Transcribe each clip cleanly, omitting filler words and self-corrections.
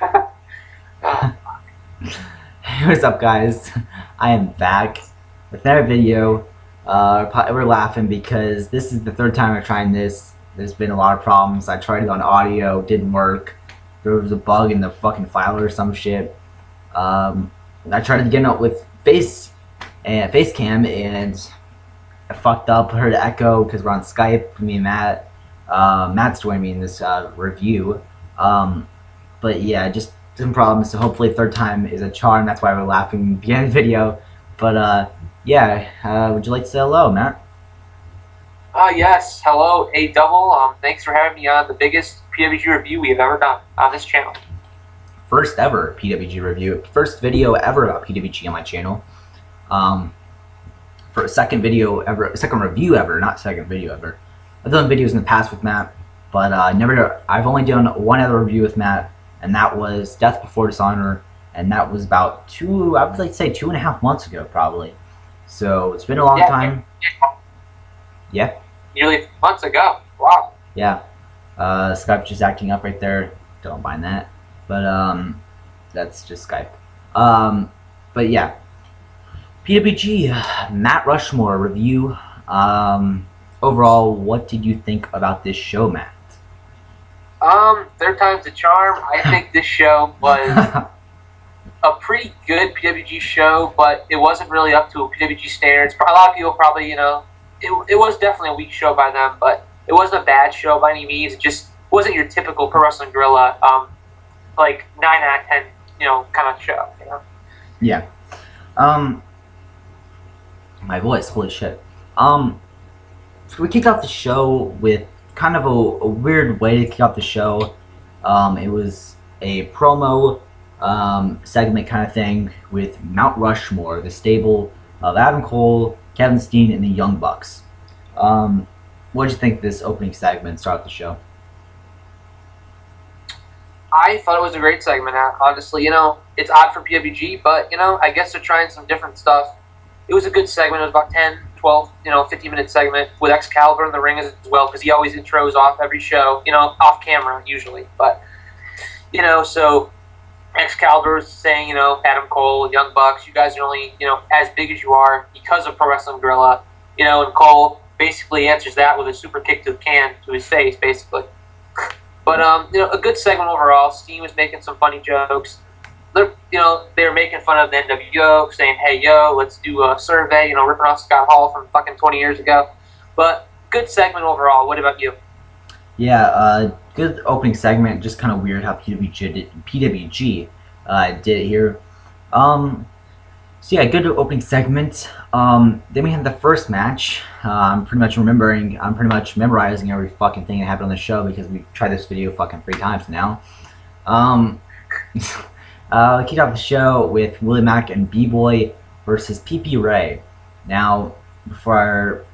Hey, what's up, guys? I am back with another video. We're laughing because this is the third time I'm trying this. There's been a lot of problems. I tried it on audio, didn't work. There was a bug in the fucking file or some shit. I tried to get it with face cam, and I fucked up. Heard echo because we're on Skype. Me and Matt. Matt's joining me in this review. But yeah, just some problems. So hopefully third time is a charm. That's why we're laughing at the beginning of the video. But yeah, would you like to say hello, Matt? Yes. Hello, A Double. Thanks for having me on the biggest PWG review we have ever done on this channel. First ever PWG review. First video ever about PWG on my channel. For a second video ever, second review ever, not second video ever. I've done videos in the past with Matt, but I've only done one other review with Matt, and that was Death Before Dishonor, and that was about I would like to say 2.5 months ago, probably. So it's been a long time. Yeah. Nearly months ago. Wow. Yeah. Skype's just acting up right there. Don't mind that. But that's just Skype. But yeah. PWG Matt Rushmore review. Overall, what did you think about this show, Matt? Third time's a charm. I think this show was a pretty good PWG show, but it wasn't really up to PWG standards. A lot of people probably, it was definitely a weak show by them, but it wasn't a bad show by any means. It just wasn't your typical Pro Wrestling Guerrilla, like 9 out of 10, kind of show. Yeah. My voice, holy shit. So we kicked off the show with kind of a weird way to kick off the show. It was a promo segment kind of thing with Mount Rushmore, the stable of Adam Cole, Kevin Steen, and the Young Bucks. What did you think of this opening segment start the show? I thought it was a great segment, honestly. It's odd for PWG, but, I guess they're trying some different stuff. It was a good segment. It was about 10, 12, 15-minute segment with Excalibur in the ring as well, because he always intros off every show, off camera usually. But, so Excalibur was saying, Adam Cole, Young Bucks, you guys are only, as big as you are because of Pro Wrestling Guerrilla, and Cole basically answers that with a super kick to the can to his face, basically. But, a good segment overall. Steen was making some funny jokes. They were making fun of the NWO, saying, hey, yo, let's do a survey, ripping off Scott Hall from fucking 20 years ago. But good segment overall. What about you? Yeah, good opening segment. Just kind of weird how PWG did it here. So yeah, good opening segment. Then we had the first match. I'm pretty much memorizing every fucking thing that happened on the show because we've tried this video fucking 3 times now. Kicked off the show with Willie Mack and B-Boy versus PP Ray. Now, before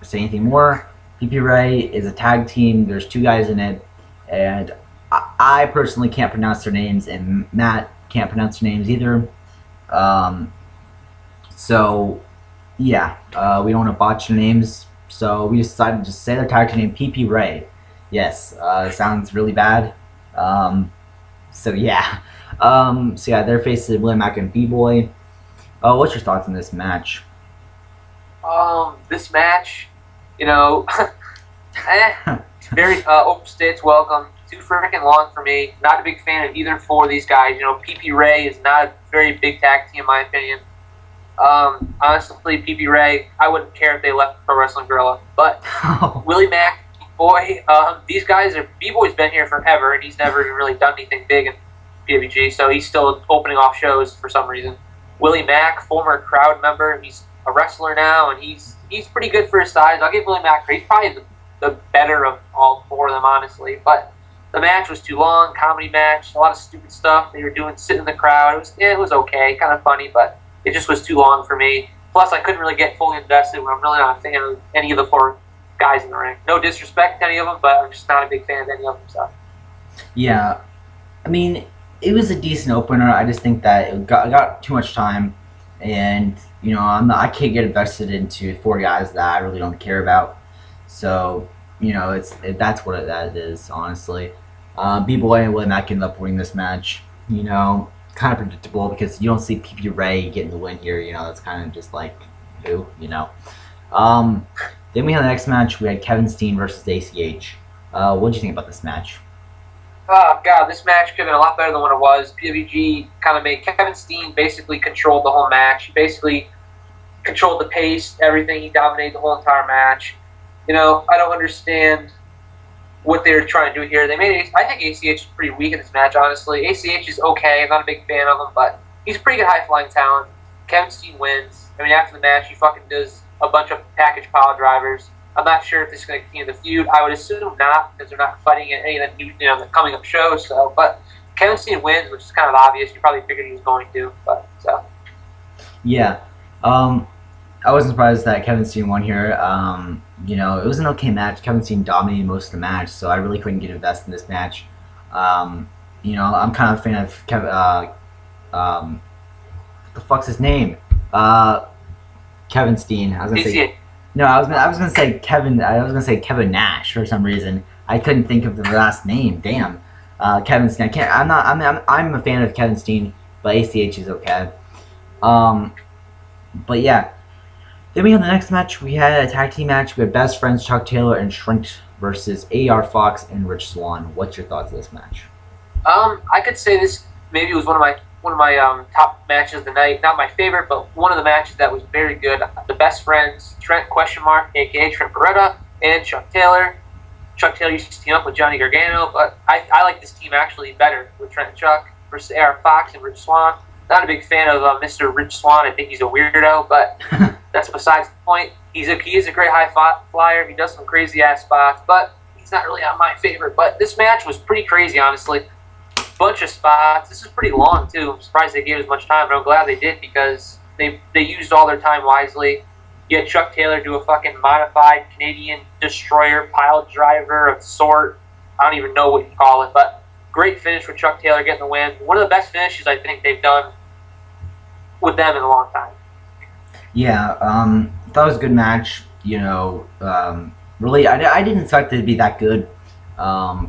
I say anything more, PP Ray is a tag team. There's 2 guys in it, and I personally can't pronounce their names, and Matt can't pronounce their names either. So, yeah, we don't want to botch their names, so we decided to just say their tag team name, PP Ray. Yes, sounds really bad. So yeah. So yeah, their faces Willie Mack and B-Boy. What's your thoughts on this match? This match, very overstays welcome. Too freaking long for me. Not a big fan of either 4 of these guys. PP Ray is not a very big tag team in my opinion. Honestly, PP Ray, I wouldn't care if they left Pro Wrestling Guerrilla. But Willie Mack, B-Boy, these guys are. B-Boy's been here forever, and he's never even really done anything big in PWG, so he's still opening off shows for some reason. Willie Mack, former crowd member, he's a wrestler now, and he's pretty good for his size. I'll give Willie Mack credit. He's probably the better of all 4 of them, honestly. But the match was too long, comedy match, a lot of stupid stuff they were doing, sitting in the crowd. It was okay, kind of funny, but it just was too long for me. Plus, I couldn't really get fully invested when I'm really not a fan of any of the 4 guys in the ring. No disrespect to any of them, but I'm just not a big fan of any of them. So. Yeah, I mean, it was a decent opener. I just think that it got too much time, and I can't get invested into 4 guys that I really don't care about. So that's what that is, honestly. B-Boy and Mac ended up winning this match. You know, kind of predictable because you don't see PP Ray getting the win here. You know, that's kind of just like, who, you know. Um, then we had the next match. We had Kevin Steen versus ACH. What did you think about this match? Oh, God, this match could have been a lot better than what it was. PWG kind of made Kevin Steen basically controlled the whole match. He basically controlled the pace, everything. He dominated the whole entire match. You know, I don't understand what they were trying to do here. I think ACH is pretty weak in this match, honestly. ACH is okay. I'm not a big fan of him, but he's a pretty good high-flying talent. Kevin Steen wins. I mean, after the match, he fucking does a bunch of package pile drivers. I'm not sure if this is going to continue the feud. I would assume not, because they're not fighting at any of the new, the coming up shows. So, but Kevin Steen wins, which is kind of obvious. You probably figured he was going to, but so. Yeah, I wasn't surprised that Kevin Steen won here. You know, it was an okay match. Kevin Steen dominated most of the match, so I really couldn't get invested in this match. You know, I'm kind of a fan of Kevin. What the fuck's his name? Kevin Steen. I was gonna say. No, I was gonna say Kevin. I was gonna say Kevin Nash for some reason. I couldn't think of the last name. Damn. Kevin Steen. I can't. I'm not. I'm a fan of Kevin Steen, but ACH is okay. But yeah. Then we had the next match. We had a tag team match. We had Best Friends Chuck Taylor and Shrink versus AR Fox and Rich Swann. What's your thoughts on this match? I could say this maybe was one of my top matches of the night. Not my favorite, but one of the matches that was very good. The Best Friends, Trent aka Trent Beretta, and Chuck Taylor. Chuck Taylor used to team up with Johnny Gargano, but I like this team actually better with Trent and Chuck versus AR Fox and Rich Swann. Not a big fan of Mr. Rich Swann. I think he's a weirdo, but that's besides the point. He is a great high flyer. He does some crazy ass spots, but he's not really on my favorite. But this match was pretty crazy, honestly. Bunch of spots. This is pretty long too. I'm surprised they gave as much time, but I'm glad they did because they used all their time wisely. You had Chuck Taylor do a fucking modified Canadian destroyer pile driver of sort. I don't even know what you call it, but great finish with Chuck Taylor getting the win. One of the best finishes I think they've done with them in a long time. Yeah, that was a good match. You know, really, I didn't expect it to be that good.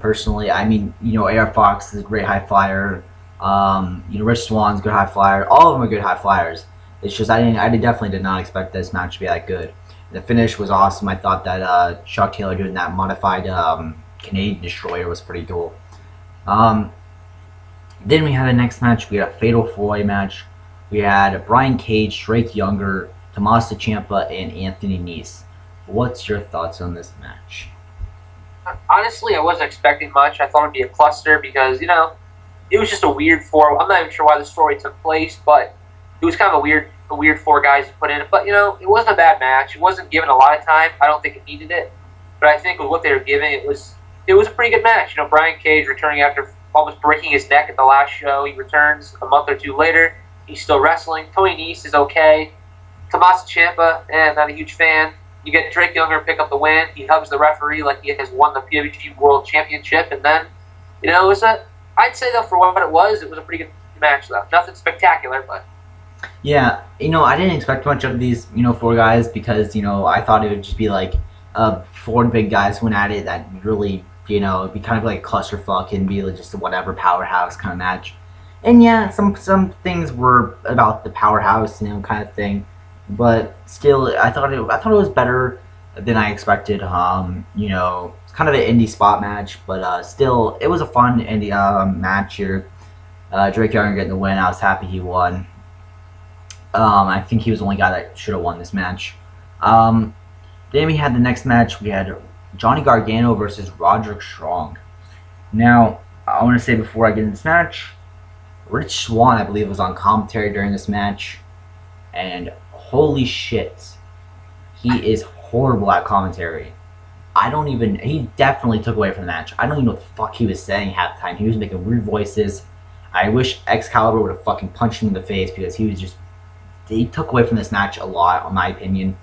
Personally, I mean, you know, AR Fox is a great high flyer. You know, Rich Swann's a good high flyer. All of them are good high flyers. It's just I definitely did not expect this match to be that good. The finish was awesome. I thought that Chuck Taylor doing that modified Canadian destroyer was pretty cool. Then we had the next match. We had a Fatal 4-Way match. We had Brian Cage, Drake Younger, Tommaso Ciampa, and Anthony Nese. What's your thoughts on this match? Honestly, I wasn't expecting much. I thought it'd be a cluster because, you know, it was just a weird four. I'm not even sure why the story took place, but it was kind of a weird four guys to put in it. But, you know, it wasn't a bad match. It wasn't given a lot of time. I don't think it needed it. But I think with what they were giving, it was a pretty good match. You know, Brian Cage returning after almost breaking his neck at the last show. He returns a month or two later. He's still wrestling. Tony Nese is okay. Tommaso Ciampa, not a huge fan. You get Drake Younger pick up the win. He hugs the referee like he has won the PWG World Championship. And then, you know, I'd say, though, for what it was a pretty good match, though. Nothing spectacular, but... Yeah, you know, I didn't expect much of these, you know, four guys because, you know, I thought it would just be like four big guys went at it that really, you know, it'd be kind of like a clusterfuck and be like just a whatever powerhouse kind of match. And yeah, some things were about the powerhouse, you know, kind of thing, but still, I thought it was better than I expected. You know, it's kind of an indie spot match, but still, it was a fun indie match here. Drake Younger getting the win. I was happy he won. I think he was the only guy that should have won this match. Then we had the next match. We had Johnny Gargano versus Roderick Strong. Now, I want to say before I get into this match, Rich Swann, I believe, was on commentary during this match, and holy shit, he is horrible at commentary. He definitely took away from the match. I don't even know what the fuck he was saying half the time. He was making weird voices. I wish Excalibur would have fucking punched him in the face because he took away from this match a lot, in my opinion.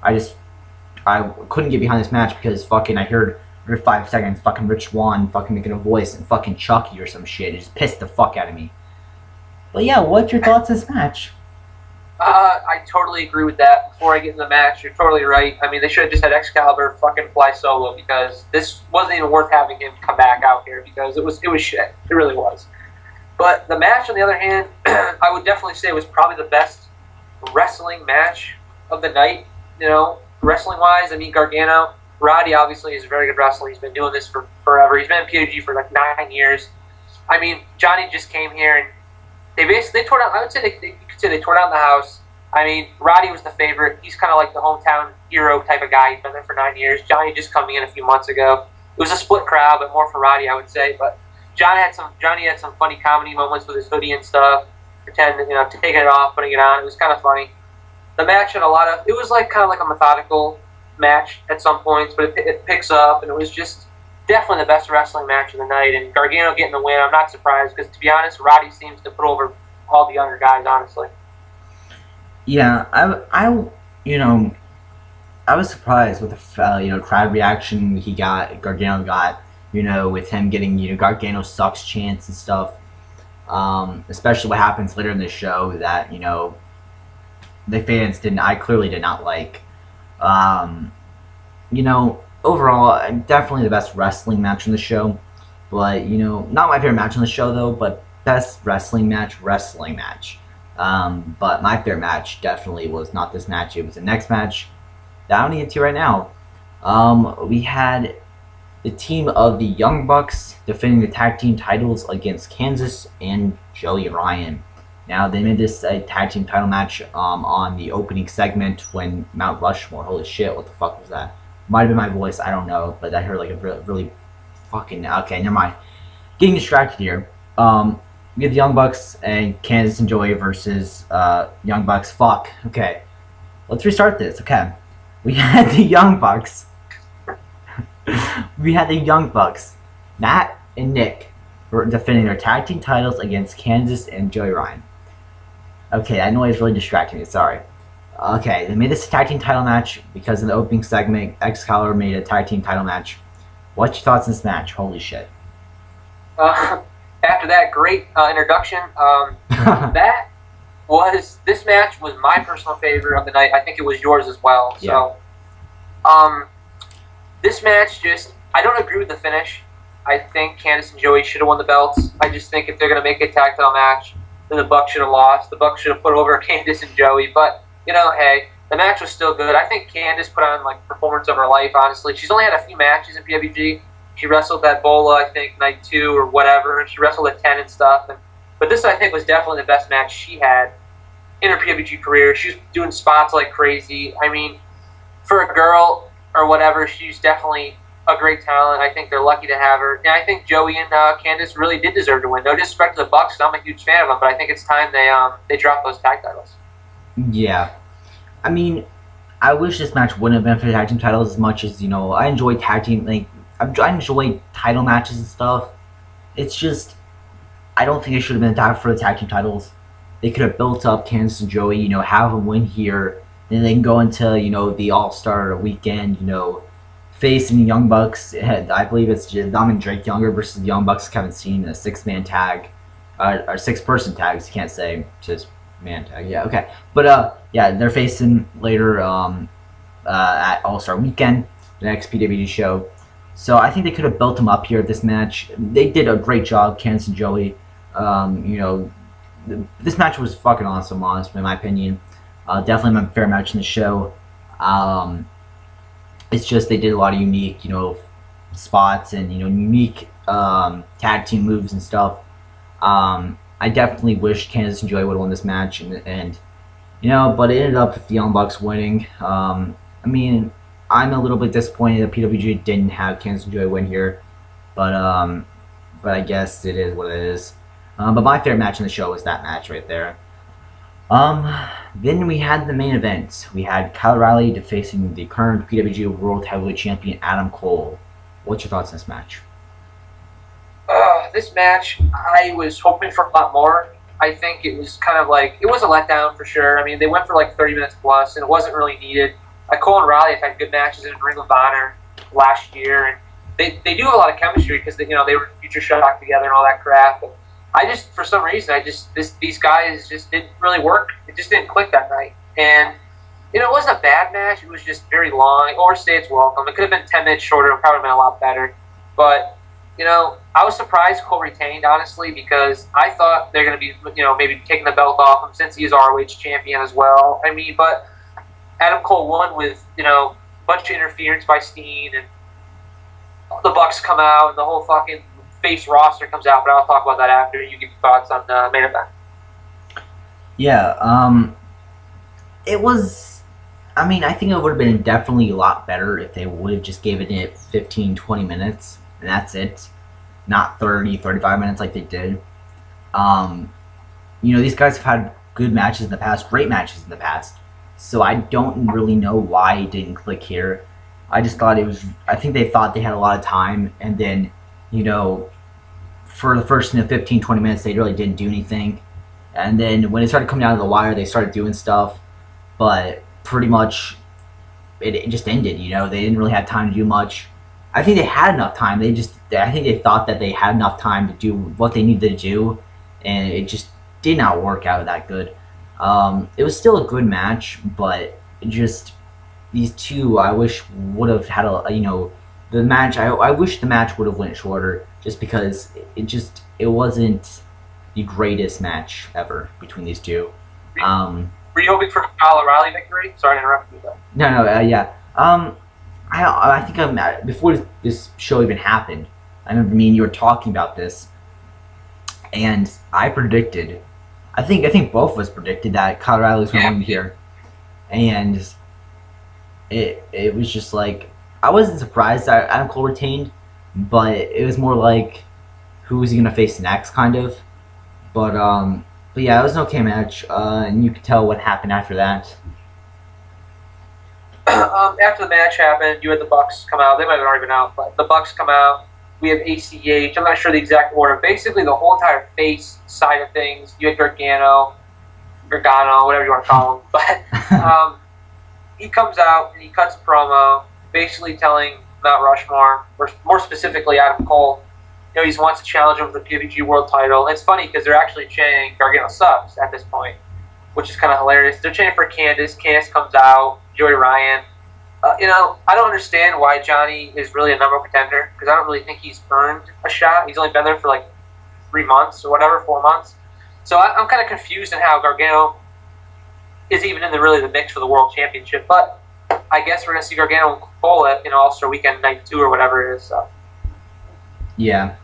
I couldn't get behind this match because fucking I heard every 5 seconds fucking Rich Swann fucking making a voice and fucking Chucky or some shit. It just pissed the fuck out of me. But yeah, what's your thoughts on this match? I totally agree with that. Before I get in the match, you're totally right. I mean, they should have just had Excalibur fucking fly solo, because this wasn't even worth having him come back out here, because it was shit. It really was. But the match, on the other hand, I would definitely say was probably the best wrestling match of the night. You know, wrestling wise, I mean, Gargano, Roddy obviously is a very good wrestler. He's been doing this for forever. He's been in PWG for like 9 years. I mean, Johnny just came here and they tore down. I would say you could say they tore down the house. I mean, Roddy was the favorite. He's kind of like the hometown hero type of guy. He's been there for 9 years. Johnny just coming in a few months ago. It was a split crowd, but more for Roddy, I would say. But Johnny had some funny comedy moments with his hoodie and stuff, pretending, taking it off, putting it on. It was kind of funny. The match had it was like kind of like a methodical match at some points, but it picks up, and it was just definitely the best wrestling match of the night. And Gargano getting the win, I'm not surprised, because to be honest, Roddy seems to put over all the younger guys, honestly. Yeah, I was surprised with the crowd reaction Gargano got, with him getting Gargano sucks chants and stuff. Especially what happens later in the show that the fans I clearly did not like. Overall, definitely the best wrestling match on the show, but not my favorite match on the show though, but best wrestling match. But my favorite match definitely was not this match. It was the next match that I'm going to get to right now. We had the team of the Young Bucks defending the tag team titles against Kansas and Joey Ryan. Now, they made this a tag team title match on the opening segment when Mount Rushmore. Holy shit, what the fuck was that? Might have been my voice, I don't know, but I heard like a really fucking... Okay, never mind. Getting distracted here. We have the Young Bucks and Kansas and Joey versus Young Bucks. Fuck. Okay. Let's restart this. Okay. We had the Young Bucks. Matt and Nick were defending their tag team titles against Kansas and Joey Ryan. Okay, that noise really distracted me. Sorry. Okay, they made this a tag team title match because in the opening segment, Excalibur made a tag team title match. What's your thoughts on this match? Holy shit. After that great introduction, this match was my personal favorite of the night. I think it was yours as well. Yeah. So, this match I don't agree with the finish. I think Candice and Joey should have won the belts. I just think if they're going to make a tag title match, then the Bucks should have lost. The Bucks should have put over Candice and Joey. But, hey, the match was still good. I think Candice put on, performance of her life, honestly. She's only had a few matches in PWG. She wrestled at Bola, I think, night 2 or whatever. And she wrestled at 10 and stuff. But this, I think, was definitely the best match she had in her PWG career. She was doing spots like crazy. I mean, for a girl or whatever, she's definitely a great talent. I think they're lucky to have her. And I think Joey and Candice really did deserve to win. No disrespect to the Bucks, I'm a huge fan of them, but I think it's time they drop those tag titles. Yeah. I mean, I wish this match wouldn't have been for the tag team titles as much as, I enjoy tag team, I enjoy title matches and stuff. It's just, I don't think it should have been time for the tag team titles. They could have built up Candice and Joey, have them win here, then they can go into, the All-Star weekend, facing the Young Bucks. I believe it's Dominic Drake Younger versus the Young Bucks. Haven't seen a 6-man tag, or 6-person tags. You can't say just man tag. Yeah, okay. But yeah, they're facing later at All Star Weekend, the next PWG show. So I think they could have built them up here at this match. They did a great job, Candice and Joey. This match was fucking awesome, honestly, in my opinion. Definitely my favorite match in the show. It's just they did a lot of unique, spots and unique tag team moves and stuff. I definitely wish Candice and Joey would have won this match, and but it ended up with the Young Bucks winning. I mean, I'm a little bit disappointed that PWG didn't have Candice and Joey win here, but I guess it is what it is. But my favorite match in the show was that match right there. Then we had the main event. We had Kyle O'Reilly facing the current PWG World Heavyweight Champion Adam Cole. What's your thoughts on this match? This match, I was hoping for a lot more. I think it was kind of it was a letdown for sure. I mean, they went for 30 minutes plus, and it wasn't really needed. Cole and O'Reilly have had good matches in Ring of Honor last year, and they do have a lot of chemistry because they were Future Shock together and all that crap. I just, for some reason, these guys just didn't really work. It just didn't click that night. And, it wasn't a bad match. It was just very long. Overstay its welcome. It could have been 10 minutes shorter. It probably would have been a lot better. But, I was surprised Cole retained, honestly, because I thought they're going to be, maybe taking the belt off him since he is ROH champion as well. But Adam Cole won with, a bunch of interference by Steen, and the Bucks come out, and the whole fucking face roster comes out, but I'll talk about that after you give your thoughts on the main event. Yeah, it was, I think it would have been definitely a lot better if they would have just given it 15, 20 minutes, and that's it. Not 30, 35 minutes like they did. These guys have had good matches in the past, great matches in the past, so I don't really know why it didn't click here. I just thought I think they thought they had a lot of time, and then, for the first 15, 20 minutes, they really didn't do anything. And then when it started coming down to the wire, they started doing stuff, but pretty much it just ended, They didn't really have time to do much. I think they had enough time. I think they thought that they had enough time to do what they needed to do, and it just did not work out that good. It was still a good match, but just these two, I wish would have had the match. I wish the match would have went shorter, just because it wasn't the greatest match ever between these two. Were you hoping for a Kyle O'Reilly victory? Sorry to interrupt you, though. No, yeah. I think before this show even happened, I remember me and you were talking about this, and I predicted, I think both of us predicted that Kyle O'Reilly was going to win here, and it was just like, I wasn't surprised that Adam Cole retained, but it was more like, who is he going to face next, kind of. But yeah, it was an okay match, and you could tell what happened after that. After the match happened, you had the Bucks come out. They might have already been out, but the Bucks come out. We have ACH. I'm not sure the exact order. Basically, the whole entire face side of things. You had Gargano, whatever you want to call him. But he comes out and he cuts a promo, basically telling Mount Rushmore, or more specifically Adam Cole, he wants to challenge him for the PWG World Title. And it's funny because they're actually chanting Gargano sucks at this point, which is kind of hilarious. They're chanting for Candice. Candice comes out. Joey Ryan. I don't understand why Johnny is really a number one contender, because I don't really think he's earned a shot. He's only been there for like 3 months or whatever, 4 months. So I'm kind of confused in how Gargano is even in the mix for the World Championship. But I guess we're going to see Gargano and Cole at All-Star Weekend Night 2 or whatever it is. So. Yeah.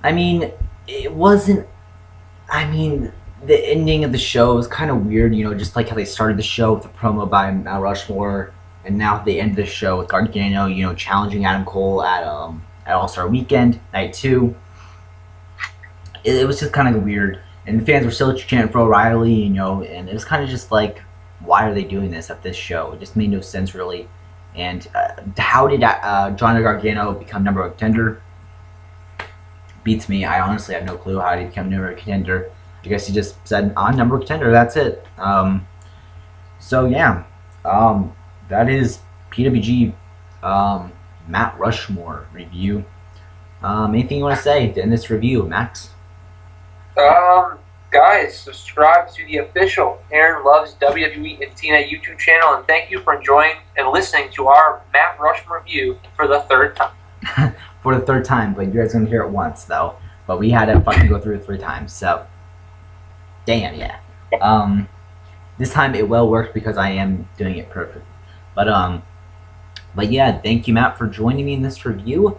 It wasn't... the ending of the show was kind of weird, just like how they started the show with a promo by Mount Rushmore, and now they end the show with Gargano, challenging Adam Cole at All-Star Weekend, Night 2. It was just kind of weird, and the fans were still chanting for O'Reilly, and it was kind of just like, why are they doing this at this show? It just made no sense, really. And how did Johnny Gargano become number one contender? Beats me. I honestly have no clue how he became number one contender. I guess he just said, I'm number one contender, that's it. So yeah, that is PWG Matt Rushmore review. Anything you want to say in this review, Max? Guys, subscribe to the official Aaron Loves WWE and TNA YouTube channel, and thank you for enjoying and listening to our Matt Rushmore review for the third time. For the third time, but you guys are going to hear it once, though. But we had to fucking go through it 3 times, so... Damn, yeah. This time it well worked because I am doing it perfect. But yeah, thank you, Matt, for joining me in this review.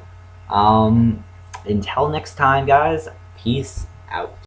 Until next time, guys, peace out.